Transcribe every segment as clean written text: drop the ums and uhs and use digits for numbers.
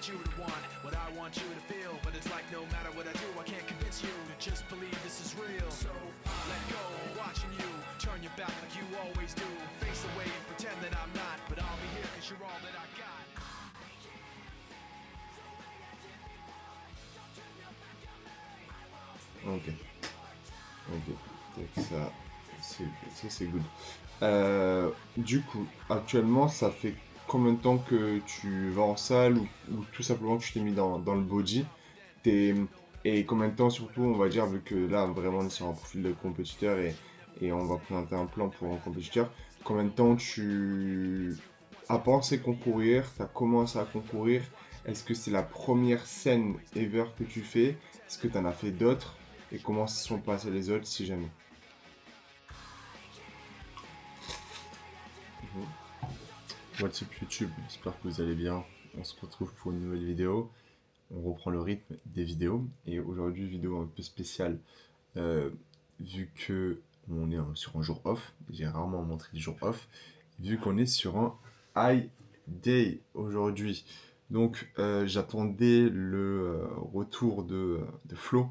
want you to want what I want you to feel, but it's like no matter what I do, I can't convince you to just believe this is real. So let go of watching you turn your back like you always do. Face away and pretend that I'm not, but I'll be here cause you're all that I got. Ok. Ok. Donc ça c'est good. Du coup, actuellement, ça fait combien de temps que tu vas en salle ou tout simplement que tu t'es mis dans le body t'es, et combien de temps surtout, on va dire, vu que là, vraiment, on est sur un profil de compétiteur et on va présenter un plan pour un compétiteur, combien de temps tu as pensé concourir, tu as commencé à concourir, est-ce que c'est la première scène ever que tu fais, est-ce que tu en as fait d'autres, et comment se sont passés les autres si jamais? What's up YouTube, j'espère que vous allez bien. On se retrouve pour une nouvelle vidéo. On reprend le rythme des vidéos. Et aujourd'hui, vidéo un peu spéciale. Vu que on est sur un jour off. J'ai rarement montré les jours off. Vu qu'on est sur un high day aujourd'hui. Donc j'attendais le retour de Flo.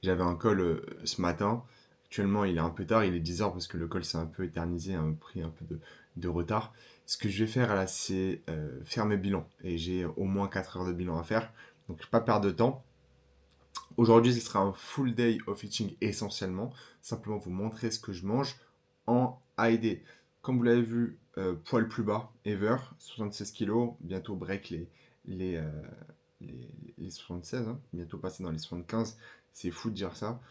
J'avais un call ce matin. Actuellement, il est un peu tard, il est 10h parce que le call s'est un peu éternisé, a pris un peu de retard. Ce que je vais faire là, c'est faire mes bilans. Et j'ai au moins 4 heures de bilan à faire. Donc, pas perdre de temps. Aujourd'hui, ce sera un full day of eating essentiellement. Simplement vous montrer ce que je mange en AED. Comme vous l'avez vu, poids le plus bas ever, 76 kg. Bientôt break les, euh, les 76, hein. Bientôt passer dans les 75. C'est fou de dire ça.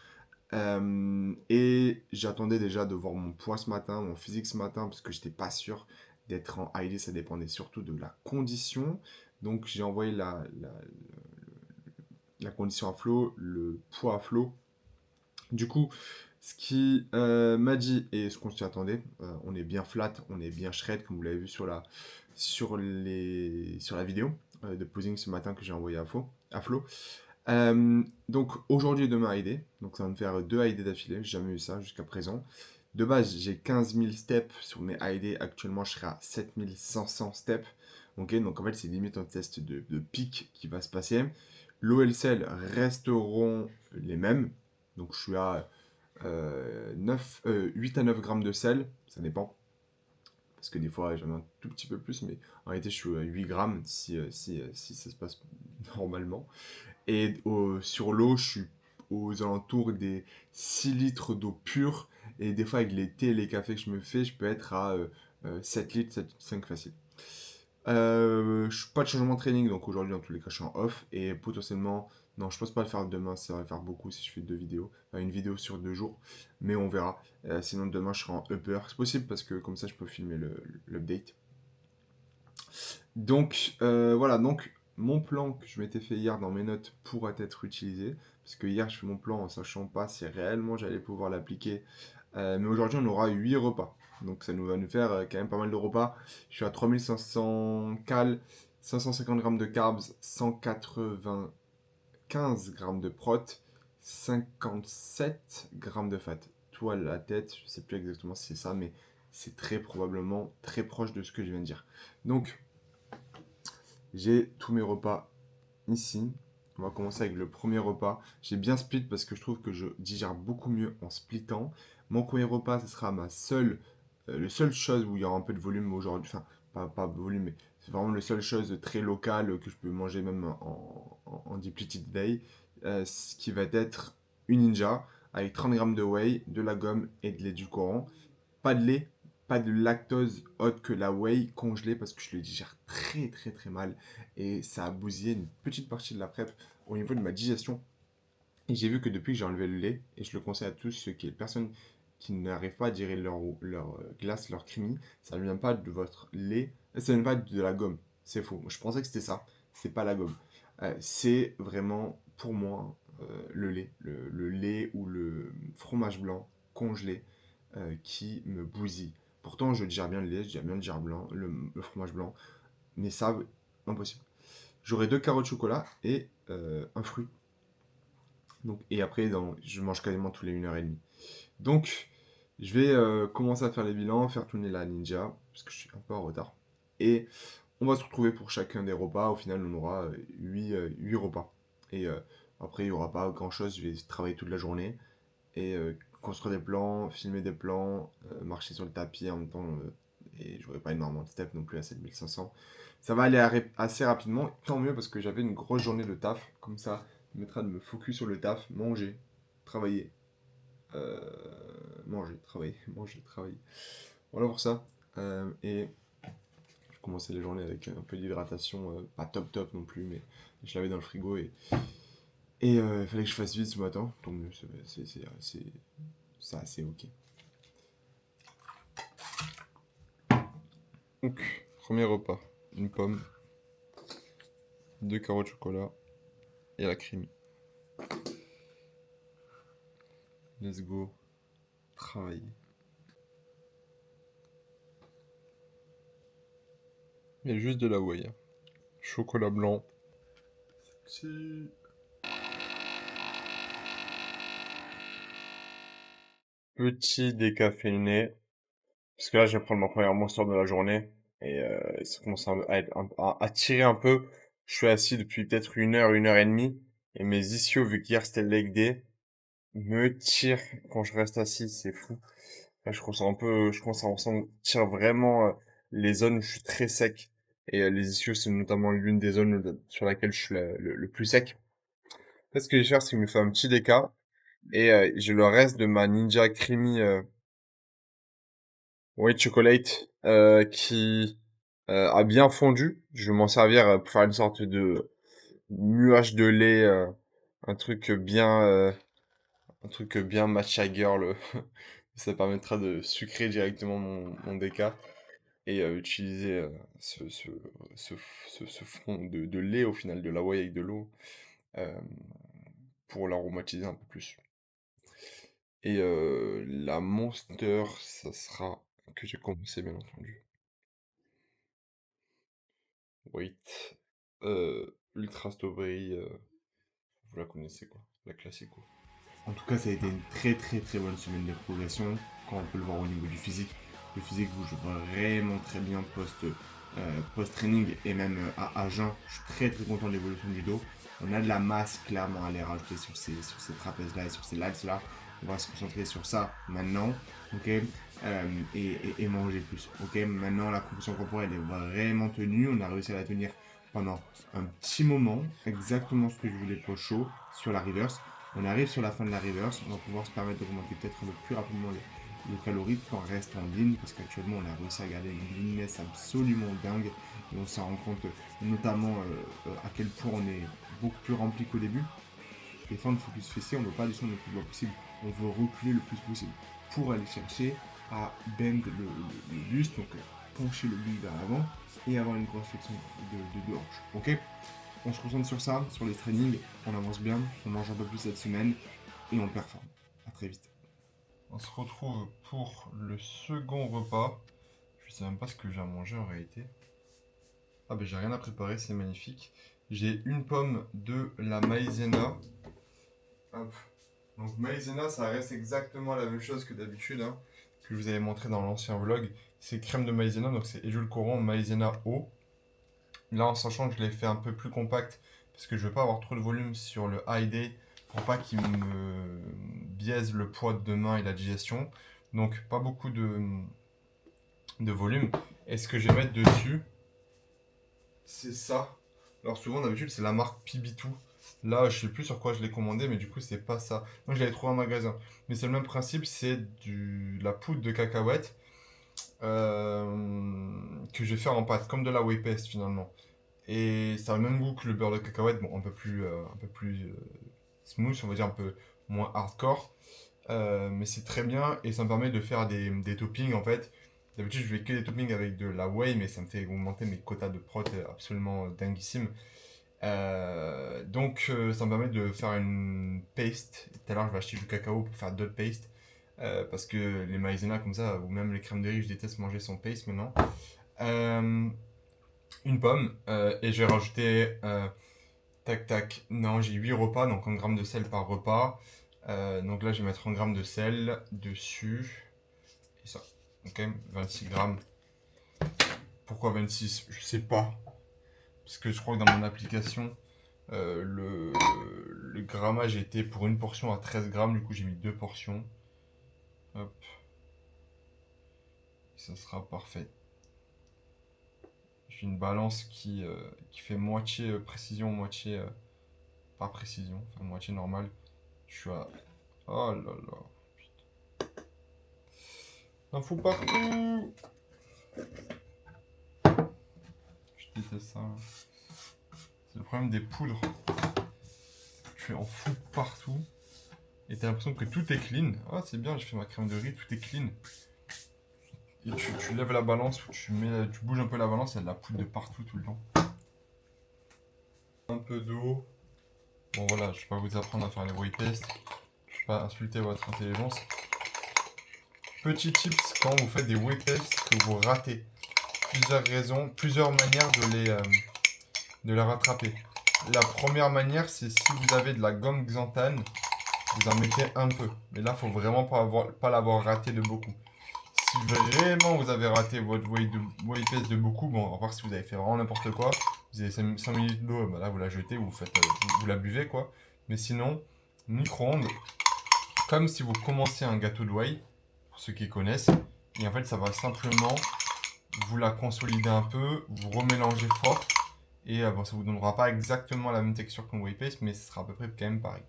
Et j'attendais déjà de voir mon poids ce matin, mon physique ce matin, parce que j'étais pas sûr d'être en ID, ça dépendait surtout de la condition. Donc j'ai envoyé la condition à Flo, le poids à Flo. Du coup, ce qui m'a dit, et ce qu'on s'y attendait, on est bien flat, on est bien shred, comme vous l'avez vu sur la vidéo de posing ce matin que j'ai envoyé à Flo. Donc aujourd'hui et demain AID, donc ça va me faire 2 AID d'affilée, j'ai jamais eu ça jusqu'à présent. De base, j'ai 15 000 steps sur mes AID, actuellement je serai à 7 500 steps. Ok, donc en fait c'est limite un test de pic qui va se passer. L'OLCL resteront les mêmes, donc je suis à 8 à 9 grammes de sel, ça dépend. Parce que des fois j'en ai un tout petit peu plus, mais en réalité je suis à 8 grammes si ça se passe normalement. Et sur l'eau, je suis aux alentours des 6 litres d'eau pure. Et des fois, avec les thés et les cafés que je me fais, je peux être à 7 litres, 5 facile. Pas de changement de training, donc aujourd'hui, dans tous les cas, je suis en off. Et potentiellement, non, je pense pas le faire demain, ça va faire beaucoup si je fais 2 vidéos. Enfin, une vidéo sur 2 jours, mais on verra. Sinon, demain, je serai en upper. C'est possible parce que comme ça, je peux filmer l'update. Donc voilà, donc mon plan que je m'étais fait hier dans mes notes pourra être utilisé. Parce que hier je fais mon plan en sachant pas si réellement j'allais pouvoir l'appliquer. Mais aujourd'hui on aura 8 repas. Donc ça va nous faire quand même pas mal de repas. Je suis à 3500 cales, 550 grammes de carbs, 195 grammes de prot, 57 grammes de fat. Toi la tête, je sais plus exactement si c'est ça, mais c'est très probablement très proche de ce que je viens de dire. Donc j'ai tous mes repas ici. On va commencer avec le premier repas. J'ai bien split parce que je trouve que je digère beaucoup mieux en splittant. Mon premier repas, ce sera le seul chose où il y aura un peu de volume aujourd'hui. Enfin, pas volume, mais c'est vraiment le seule chose très locale que je peux manger même en depleted day. Ce qui va être une ninja avec 30 grammes de whey, de la gomme et de l'édulcorant. Pas de lait, pas de lactose autre que la whey congelée parce que je le digère très très très mal et ça a bousillé une petite partie de la prep au niveau de ma digestion. Et j'ai vu que depuis que j'ai enlevé le lait, et je le conseille à tous ceux qui personnes qui n'arrivent pas à digérer leur glace, leur creamy, ça ne vient pas de votre lait, ça ne vient pas de la gomme. C'est faux. Je pensais que c'était ça. C'est pas la gomme. C'est vraiment pour moi le lait, le lait ou le fromage blanc congelé qui me bousille. Pourtant, je digère bien le lait, je digère bien le fromage blanc, mais ça, impossible. J'aurai 2 carreaux de chocolat et un fruit. Donc, et après, je mange quasiment tous les 1h30. Donc, je vais commencer à faire les bilans, faire tourner la ninja, parce que je suis un peu en retard. Et on va se retrouver pour chacun des repas. Au final, on aura 8 repas. Et après, il n'y aura pas grand-chose. Je vais travailler toute la journée et construire des plans, filmer des plans, marcher sur le tapis en même temps. Et j'aurai pas énormément de steps non plus à 7500. Ça va aller assez rapidement. Tant mieux parce que j'avais une grosse journée de taf. Comme ça, ça me mettra de me focus sur le taf, manger, travailler. euh, manger, travailler, manger, travailler. Voilà pour ça. Et je commençais les journées avec un peu d'hydratation, pas top top non plus, mais je l'avais dans le frigo et il fallait que je fasse vite ce matin. Tant mieux, c'est assez ok. Donc, premier repas, une pomme, 2 carreaux de chocolat et la crème. Let's go, travailler. Il y a juste de la whey. Chocolat blanc. Petit décaféiné. Parce que là, je vais prendre ma première monster de la journée. Et ça commence à tirer un peu. Je suis assis depuis peut-être 1 heure et demie. Et mes ischios, vu qu'hier c'était le leg day, me tirent quand je reste assis. C'est fou. Là, je commence à ressentir vraiment les zones où je suis très sec. Et les ischios, c'est notamment l'une des zones sur laquelle je suis le plus sec. En fait, ce que je vais faire, c'est que je me fais un petit déca. Et j'ai le reste de ma Ninja Creamy White Chocolate qui a bien fondu. Je vais m'en servir pour faire une sorte de nuage de lait, un truc bien, euh, un truc bien matcha girl. Ça permettra de sucrer directement mon déca et utiliser ce, ce, ce fond de lait au final, de la whey avec de l'eau, euh, pour l'aromatiser un peu plus. Et la Monster, ça sera que j'ai commencé bien entendu. Wait. Ultra Strawberry, vous la connaissez quoi, la classique quoi. En tout cas, ça a été une très très très bonne semaine de progression. Quand on peut le voir au niveau du physique, le physique bouge vraiment très bien post-training et même à jeun. Je suis très très content de l'évolution du dos. On a de la masse clairement à aller rajouter sur ces trapèzes là et sur ces lats là. On va se concentrer sur ça maintenant, ok, et manger plus, ok. Maintenant, la composition corporelle est vraiment tenue. On a réussi à la tenir pendant un petit moment, exactement ce que je voulais pour le show sur la reverse. On arrive sur la fin de la reverse, on va pouvoir se permettre d'augmenter peut-être un peu plus rapidement les calories tout en restant ligne, parce qu'actuellement on a réussi à garder une leanness absolument dingue et on s'en rend compte notamment à quel point on est beaucoup plus rempli qu'au début. Les fins de focus fessier, on ne veut pas descendre le plus bas possible, on veut reculer le plus possible pour aller chercher à bend le buste, donc pencher le buste vers l'avant et avoir une grosse flexion de hanche. Ok, on se concentre sur ça, sur les trainings, on avance bien, on mange un peu plus cette semaine et on performe. À très vite. On se retrouve pour le second repas. Je sais même pas ce que j'ai à manger en réalité. Ah ben j'ai rien à préparer, c'est magnifique. J'ai une pomme de la maïzena. Hop. Donc maïzena, ça reste exactement la même chose que d'habitude, hein, que je vous avais montré dans l'ancien vlog. C'est crème de maïzena, donc c'est édulcorant maïzena eau. Là, en sachant que je l'ai fait un peu plus compact, parce que je veux pas avoir trop de volume sur le high day, pour pas qu'il me biaise le poids de demain et la digestion. Donc pas beaucoup de volume. Et ce que je vais mettre dessus, c'est ça. Alors souvent d'habitude c'est la marque PB2. Là je sais plus sur quoi je l'ai commandé, mais du coup c'est pas ça. Moi je l'avais trouvé en magasin. Mais c'est le même principe, c'est la poudre de cacahuète que je vais faire en pâte, comme de la whey paste finalement. Et ça a le même goût que le beurre de cacahuète, bon un peu plus smooth, on va dire un peu moins hardcore. Mais c'est très bien et ça me permet de faire des toppings en fait. D'habitude, je fais que des toppings avec de la whey, mais ça me fait augmenter mes quotas de prot absolument dinguissime. Donc, ça me permet de faire une paste. Tout à l'heure, je vais acheter du cacao pour faire d'autres pastes. Parce que les maïzena comme ça, ou même les crèmes de riz, je déteste manger sans paste maintenant. Une pomme, et je vais rajouter tac tac. Non, j'ai 8 repas, donc 1 gramme de sel par repas. Donc là, je vais mettre 1 gramme de sel dessus. Et ça. Ok, 26 grammes Pourquoi 26? Je sais pas. Parce que je crois que dans mon application, le grammage était pour une portion à 13 grammes. Du coup, j'ai mis 2 portions. Hop. Ça sera parfait. J'ai une balance qui fait moitié précision, moitié pas précision, enfin moitié normale. Je suis à. Oh là là. Putain. Info partout! Je déteste ça. C'est le problème des poudres. Tu en fous partout. Et t'as l'impression que tout est clean. Ah, c'est bien, j'ai fait ma crème de riz, tout est clean. Et tu lèves la balance, ou tu bouges un peu la balance, il y a de la poudre de partout tout le temps. Un peu d'eau. Bon voilà, je vais pas vous apprendre à faire les weight tests. Je vais pas insulter votre intelligence. Petit tips quand vous faites des weight tests que vous ratez. Plusieurs raisons, plusieurs manières de les rattraper. La première manière, c'est si vous avez de la gomme xanthane, vous en mettez un peu. Mais là, faut vraiment pas l'avoir raté de beaucoup. Si vraiment vous avez raté votre weight test de beaucoup, bon, à part si vous avez fait vraiment n'importe quoi, vous avez 5 minutes d'eau, bah là vous la jetez, vous la buvez quoi. Mais sinon, micro-ondes, comme si vous commencez un gâteau de whey, pour ceux qui connaissent, et en fait ça va simplement vous la consolider un peu, vous remélanger fort, et bon, ça vous donnera pas exactement la même texture qu'un whey paste, mais ce sera à peu près quand même pareil.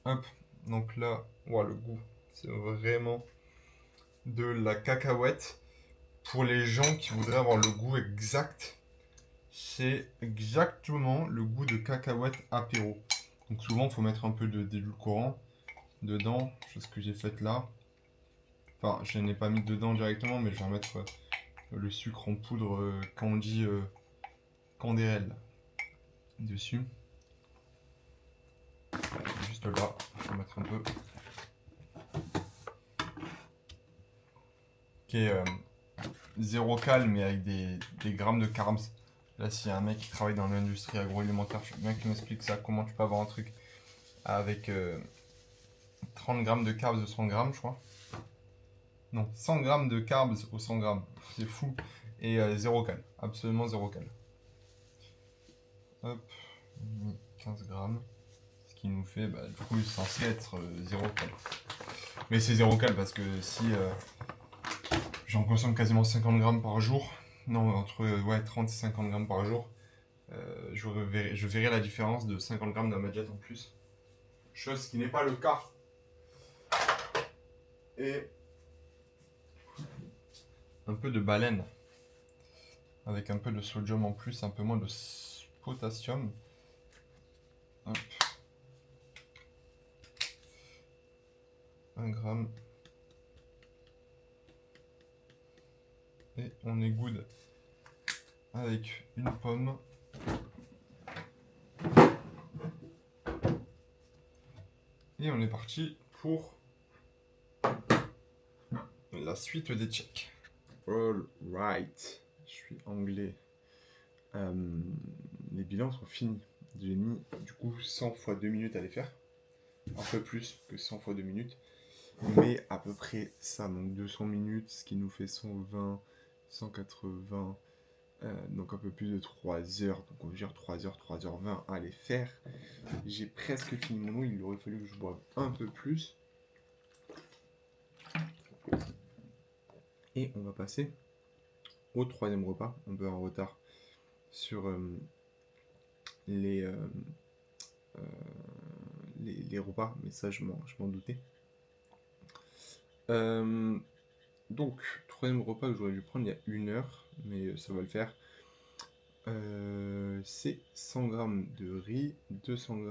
Hop, donc là, wow, le goût, c'est vraiment de la cacahuète. Pour les gens qui voudraient avoir le goût exact, c'est exactement le goût de cacahuète apéro. Donc souvent, il faut mettre un peu d'édulcorant dedans, chose que j'ai faite là. Enfin, je n'ai pas mis dedans directement, mais je vais remettre le sucre en poudre Candy Candérel dessus. Juste là, je vais mettre un peu. Qui est 0 cal, mais avec des grammes de carbs. Là, s'il y a un mec qui travaille dans l'industrie agroalimentaire, je veux bien qu'il m'explique ça, comment tu peux avoir un truc avec 30 grammes de carbs au 100 grammes, je crois. Non, 100 grammes de carbs au 100 grammes, c'est fou. Et 0 cal, absolument 0 cal. Hop, 15 grammes. Ce qui nous fait, bah, du coup, c'est censé être 0 cal. Mais c'est 0 cal parce que si j'en consomme quasiment 50 grammes par jour, non, entre 30 et 50 grammes par jour, je verrai la différence de 50 grammes d'amadjet en plus. Chose qui n'est pas le cas. Et un peu de baleine. Avec un peu de sodium en plus, un peu moins de potassium. Hop. 1 gramme. Et on est good avec une pomme. Et on est parti pour la suite des checks. All right, je suis anglais. Les bilans sont finis. J'ai mis du coup 100 fois 2 minutes à les faire. Un peu plus que 100 fois 2 minutes. Mais à peu près ça, donc 200 minutes, ce qui nous fait 120, 180, donc un peu plus de 3 heures. Donc on va dire 3 heures, 3h20 à les faire. J'ai presque fini mon eau, il aurait fallu que je boive un peu plus. Et on va passer au 3e repas, un peu en retard sur les repas, mais ça je m'en doutais. Donc, 3e repas que j'aurais dû prendre il y a 1 heure, mais ça va le faire. C'est 100 g de riz, 200 g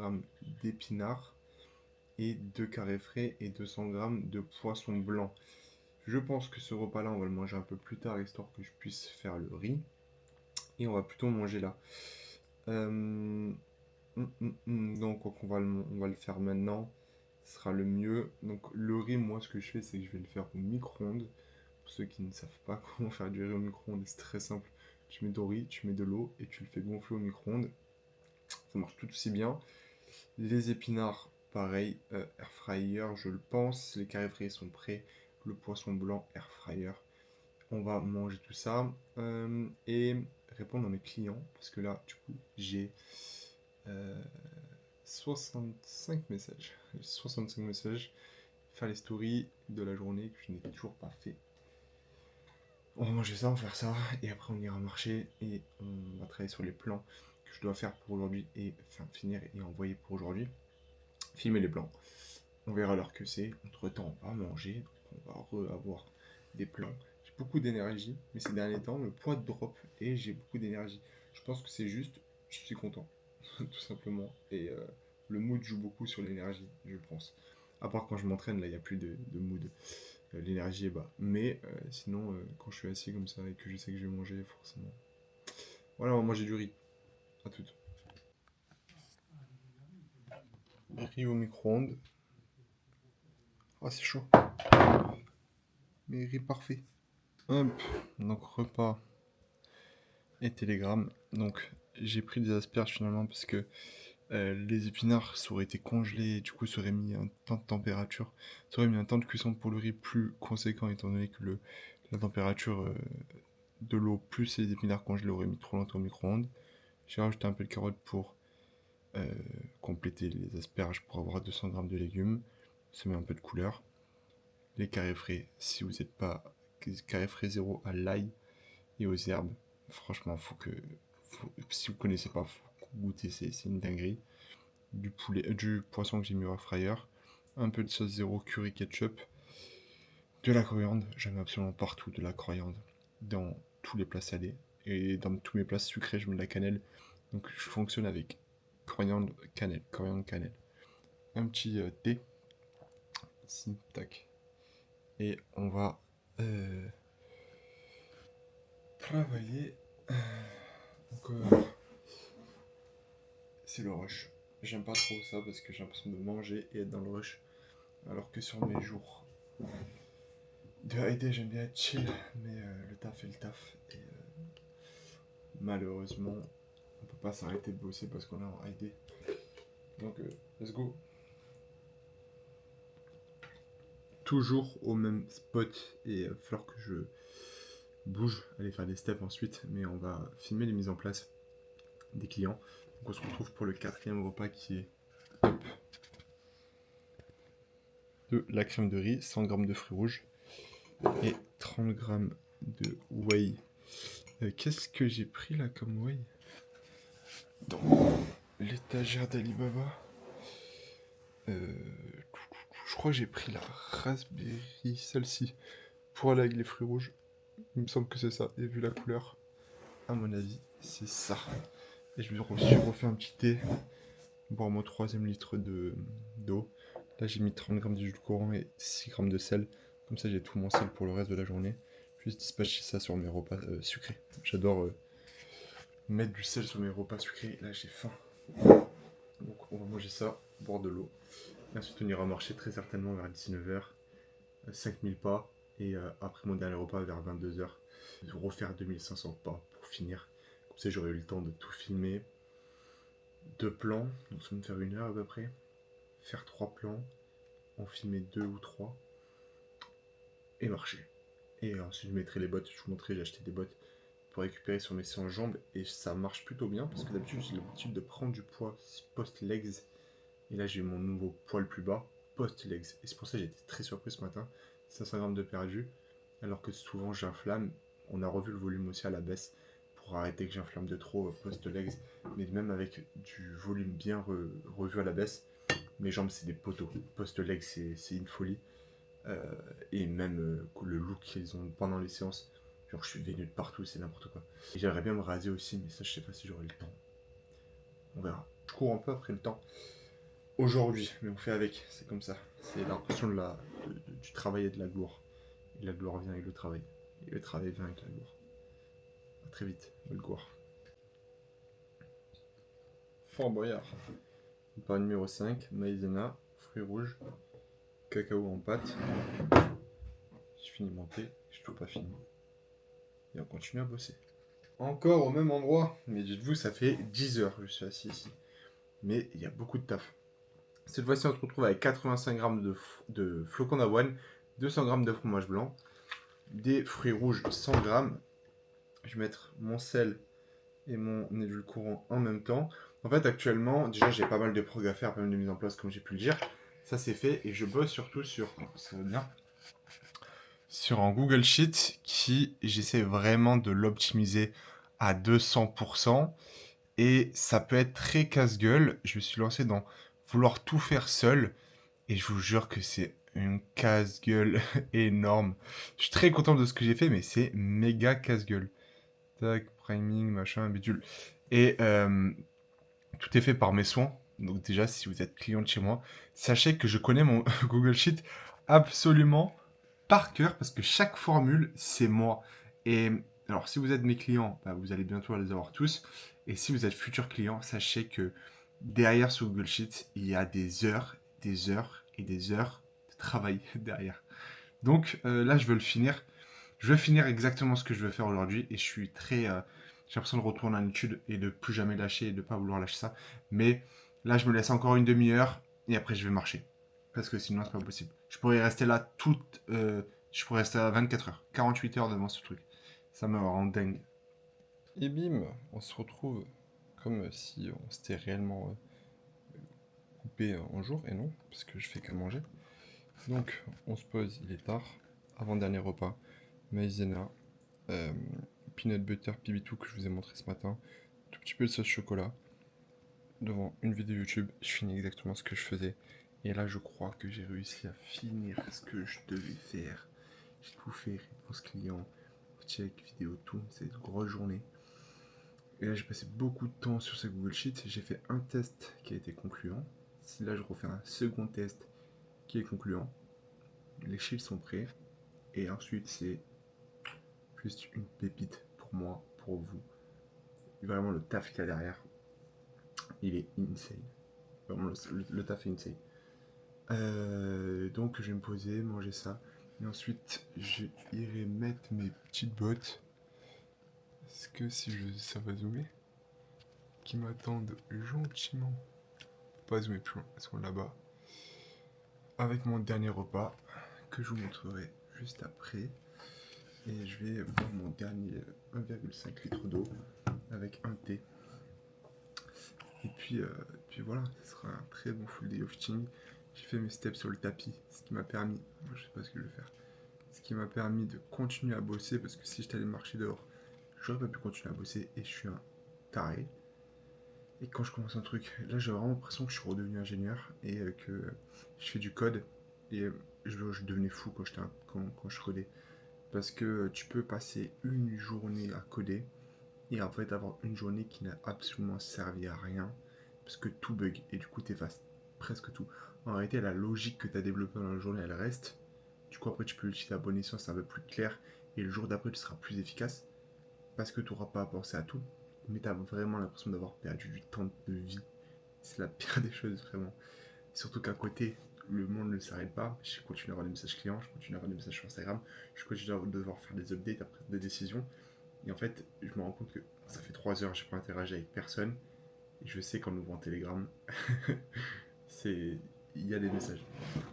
d'épinards et 2 carrés frais et 200 g de poisson blanc. Je pense que ce repas-là, on va le manger un peu plus tard, histoire que je puisse faire le riz. Et on va plutôt manger là. Donc, on va le faire maintenant. Ce sera le mieux. Donc, le riz, moi, ce que je fais, c'est que je vais le faire au micro-ondes. Pour ceux qui ne savent pas comment faire du riz au micro-ondes, c'est très simple. Tu mets ton riz, tu mets de l'eau et tu le fais gonfler au micro-ondes. Ça marche tout aussi bien. Les épinards, pareil, air fryer, je le pense. Les carrés frais sont prêts. le poisson blanc air fryer. On va manger tout ça et répondre à mes clients parce que là, du coup, j'ai 65 messages. 65 messages. Faire les stories de la journée que je n'ai toujours pas fait. On va manger ça, on va faire ça et après on ira marcher et on va travailler sur les plans que je dois faire pour aujourd'hui et enfin finir et envoyer pour aujourd'hui. Filmer les plans. On verra l'heure que c'est. Entre temps, on va manger. On va avoir des plans. J'ai beaucoup d'énergie, mais ces derniers temps, le poids drop et j'ai beaucoup d'énergie. Je pense que c'est juste, je suis content, tout simplement. Et le mood joue beaucoup sur l'énergie, je pense. À part quand je m'entraîne, là, il n'y a plus de mood. L'énergie est bas. Mais sinon, quand je suis assis comme ça et que je sais que je vais manger, forcément. Voilà, on va manger du riz. À tout. Riz au micro-ondes. Ah, c'est chaud. Mais riz parfait. Hop, donc repas et télégramme. Donc j'ai pris des asperges finalement parce que les épinards ça aurait été congelés, du coup ça aurait mis un temps de température, ça aurait mis un temps de cuisson pour le riz plus conséquent étant donné que la température de l'eau plus les épinards congelés aurait mis trop longtemps au micro-ondes. J'ai rajouté un peu de carotte pour compléter les asperges pour avoir 200 g de légumes. Ça met un peu de couleur. Les carrés frais, si vous n'êtes pas carré frais zéro à l'ail et aux herbes, franchement, si vous connaissez pas, faut goûter, c'est une dinguerie. Du poulet, du poisson que j'ai mis au air fryer, un peu de sauce zéro curry ketchup, de la coriandre, j'en mets absolument partout de la coriandre, dans tous les plats salés, et dans tous mes plats sucrés, je mets de la cannelle, donc je fonctionne avec coriandre, cannelle. Un petit thé, ici, tac, et on va travailler encore. C'est le rush. J'aime pas trop ça parce que j'ai l'impression de manger et être dans le rush. Alors que sur mes jours de AID, j'aime bien être chill, mais le taf est le taf. Et malheureusement, on peut pas s'arrêter de bosser parce qu'on est en AID. Donc, let's go. Toujours au même spot et il va falloir que je bouge, aller faire des steps ensuite. Mais on va filmer les mises en place des clients. Donc on se retrouve pour le 4e repas qui est top. De la crème de riz, 100 g de fruits rouges et 30 g de whey. Qu'est-ce que j'ai pris là comme whey dans l'étagère d'Alibaba? Je crois que j'ai pris la raspberry, celle-ci, pour aller avec les fruits rouges. Il me semble que c'est ça. Et vu la couleur, à mon avis, c'est ça. Et je me suis refait un petit thé, boire mon 3e litre d'eau. Là, j'ai mis 30 g de jus de courant et 6 g de sel. Comme ça, j'ai tout mon sel pour le reste de la journée. Juste dispatcher ça sur mes repas sucrés. J'adore mettre du sel sur mes repas sucrés. Là, j'ai faim. Donc, on va manger ça, boire de l'eau. Et ensuite, on ira marcher très certainement vers 19h. 5000 pas. Et après mon dernier repas, vers 22h, refaire 2500 pas pour finir. Comme ça, j'aurai eu le temps de tout filmer. 2 plans, donc ça va me faire 1 heure à peu près. Faire 3 plans, en filmer 2 ou 3. Et marcher. Et ensuite, je mettrai les bottes. Je vous montrerai, j'ai acheté des bottes pour récupérer sur mes séances jambes. Et ça marche plutôt bien parce que d'habitude, j'ai l'habitude de prendre du poids post-legs. Et là, j'ai eu mon nouveau poids le plus bas post-legs. Et c'est pour ça que j'ai été très surpris ce matin. 500 g de perdu. Alors que souvent, j'inflamme. On a revu le volume aussi à la baisse pour arrêter que j'inflamme de trop post-legs. Mais même avec du volume bien revu à la baisse, mes jambes, c'est des poteaux. Post-legs, c'est une folie. Et même le look qu'ils ont pendant les séances, genre je suis venu de partout, c'est n'importe quoi. Et j'aimerais bien me raser aussi, mais ça je sais pas si j'aurai le temps. On verra. Je cours un peu après le temps aujourd'hui, mais on fait avec, c'est comme ça. C'est l'impression du travail et de la gloire. Et la gloire vient avec le travail. Et le travail vient avec la gloire. À très vite, belle gloire. Fort Boyard. Repas numéro 5, maïzena, fruits rouges, cacao en pâte. Je finis mon thé, je suis toujours pas fini. Et on continue à bosser. Encore au même endroit, mais dites-vous, ça fait 10 heures que je suis assis ici. Mais il y a beaucoup de taf. Cette fois-ci, on se retrouve avec 85 g de flocons d'avoine, 200 g de fromage blanc, des fruits rouges 100 g. Je vais mettre mon sel et mon édulcorant en même temps. En fait, actuellement, déjà, j'ai pas mal de prog à faire, pas mal de mise en place, comme j'ai pu le dire. Ça, c'est fait et je bosse surtout sur, ça va bien, sur un Google Sheet qui, j'essaie vraiment de l'optimiser à 200%. Et ça peut être très casse-gueule. Je me suis lancé dans vouloir tout faire seul. Et je vous jure que c'est une casse-gueule énorme. Je suis très content de ce que j'ai fait, mais c'est méga casse-gueule. Tac, priming, machin, bidule. Et tout est fait par mes soins. Donc déjà, si vous êtes client de chez moi, sachez que je connais mon Google Sheet absolument par cœur parce que chaque formule, c'est moi. Et alors, si vous êtes mes clients, bah, vous allez bientôt les avoir tous. Et si vous êtes futurs clients, sachez que derrière ce Google Sheet, il y a des heures et des heures de travail derrière. Donc là, je veux le finir. Je veux finir exactement ce que je veux faire aujourd'hui et je suis très... j'ai l'impression de retourner en études et de plus jamais lâcher et de pas vouloir lâcher ça. Mais là, je me laisse encore une demi-heure et après, je vais marcher. Parce que sinon, c'est pas possible. Je pourrais rester là toute... je pourrais rester à 24 heures, 48 heures devant ce truc. Ça me rend dingue. Et bim, on se retrouve comme si on s'était réellement coupé un jour. Et non, parce que je fais que manger. Donc, on se pose, il est tard. Avant-dernier repas. Maïzena, peanut butter PB2 que je vous ai montré ce matin, tout petit peu de sauce chocolat, devant une vidéo YouTube, je finis exactement ce que je faisais, et là je crois que j'ai réussi à finir ce que je devais faire. J'ai tout fait, réponse client, check, vidéo, tout, c'est une grosse journée. Et là j'ai passé beaucoup de temps sur ce Google Sheet, j'ai fait un test qui a été concluant, là je refais un second test qui est concluant, les sheets sont prêts, et ensuite c'est juste une pépite pour moi, pour vous. Et vraiment le taf qu'il y a derrière, il est insane. Vraiment le taf est insane. Donc je vais me poser, manger ça. Et ensuite, j'irai mettre mes petites bottes. Est-ce que si ça va zoomer, qui m'attendent gentiment. Pas zoomer plus loin, elles sont là-bas. Avec mon dernier repas, que je vous montrerai juste après. Et je vais boire mon dernier 1,5 litre d'eau avec un thé. Et puis voilà, ce sera un très bon full day of lifting. J'ai fait mes steps sur le tapis, ce qui m'a permis, je sais pas ce que je vais faire, ce qui m'a permis de continuer à bosser parce que si j'étais allé marcher dehors, j'aurais pas pu continuer à bosser et je suis un taré. Et quand je commence un truc, là j'ai vraiment l'impression que je suis redevenu ingénieur et que je fais du code et je devenais fou quand je codais. Parce que tu peux passer une journée à coder et en fait avoir une journée qui n'a absolument servi à rien parce que tout bug et du coup t'effaces presque tout. En réalité, la logique que tu as développée dans la journée, elle reste. Du coup, après, tu peux l'utiliser à bon escient, c'est un peu plus clair. Et le jour d'après, tu seras plus efficace parce que tu n'auras pas à penser à tout. Mais tu as vraiment l'impression d'avoir perdu du temps de vie. C'est la pire des choses, vraiment. Surtout qu'à côté, le monde ne s'arrête pas. Je continue à avoir des messages clients, je continue à avoir des messages sur Instagram, je continue à devoir faire des updates après des décisions. Et en fait, je me rends compte que ça fait 3 heures, j'ai pas interagi avec personne. Et je sais qu'en ouvrant Telegram, il y a des messages.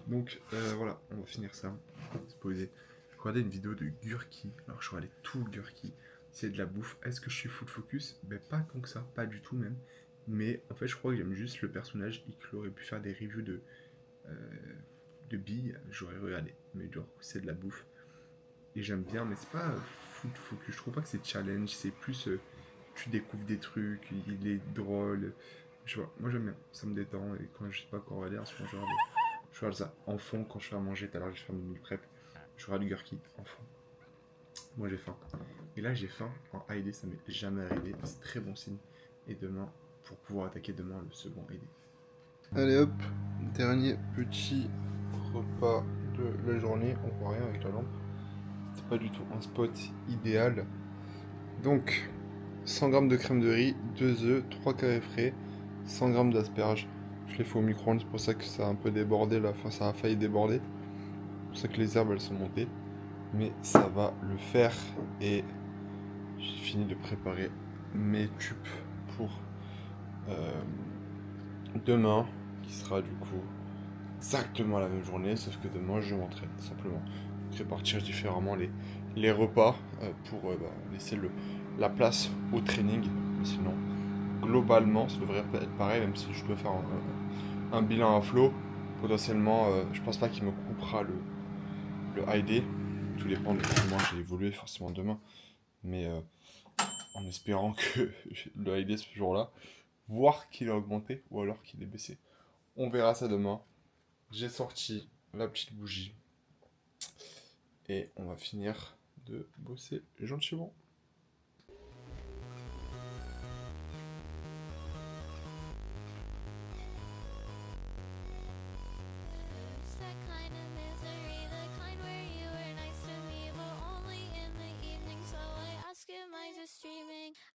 Donc voilà, on va finir ça. Se poser. Je regardais une vidéo de Gurki. Alors je regardais tout Gurki. C'est de la bouffe. Est-ce que je suis full focus? Ben pas tant que ça, pas du tout même. Mais en fait, je crois que j'aime juste le personnage et qu'il aurait pu faire des reviews de billes. J'aurais regardé. Mais genre, c'est de la bouffe. Et j'aime bien, mais c'est pas full focus. Je trouve pas que c'est challenge. C'est plus tu découvres des trucs. Il est drôle. Je vois, moi j'aime bien, ça me détend et quand je sais pas quoi regarder, en ce moment je regarde ça en fond quand je fais à manger, tout à l'heure je fais mes meal prep, je regarde du Gurki en fond. Moi j'ai faim. Et là j'ai faim en AED, ça m'est jamais arrivé, c'est très bon signe. Et demain, pour pouvoir attaquer demain le second AED. Allez hop, dernier petit repas de la journée, on voit rien avec la lampe. C'est pas du tout un spot idéal. Donc 100 g de crème de riz, 2 œufs, 3 carrés frais, 100 g d'asperges. Je les fais au micro-ondes, c'est pour ça que ça a un peu débordé là, enfin ça a failli déborder. C'est pour ça que les herbes elles sont montées. Mais ça va le faire et j'ai fini de préparer mes tubes pour demain, qui sera du coup exactement la même journée, sauf que demain je m'entraîne, simplement. Répartir différemment les repas pour laisser la place au training. Mais sinon, globalement, ça devrait être pareil, même si je dois faire un bilan à flot. Potentiellement, je pense pas qu'il me coupera le high day. Tout dépend de comment j'ai évolué forcément demain. Mais en espérant que le high day ce jour-là, voir qu'il a augmenté ou alors qu'il est baissé. On verra ça demain. J'ai sorti la petite bougie. Et on va finir de bosser gentiment. It's that kind of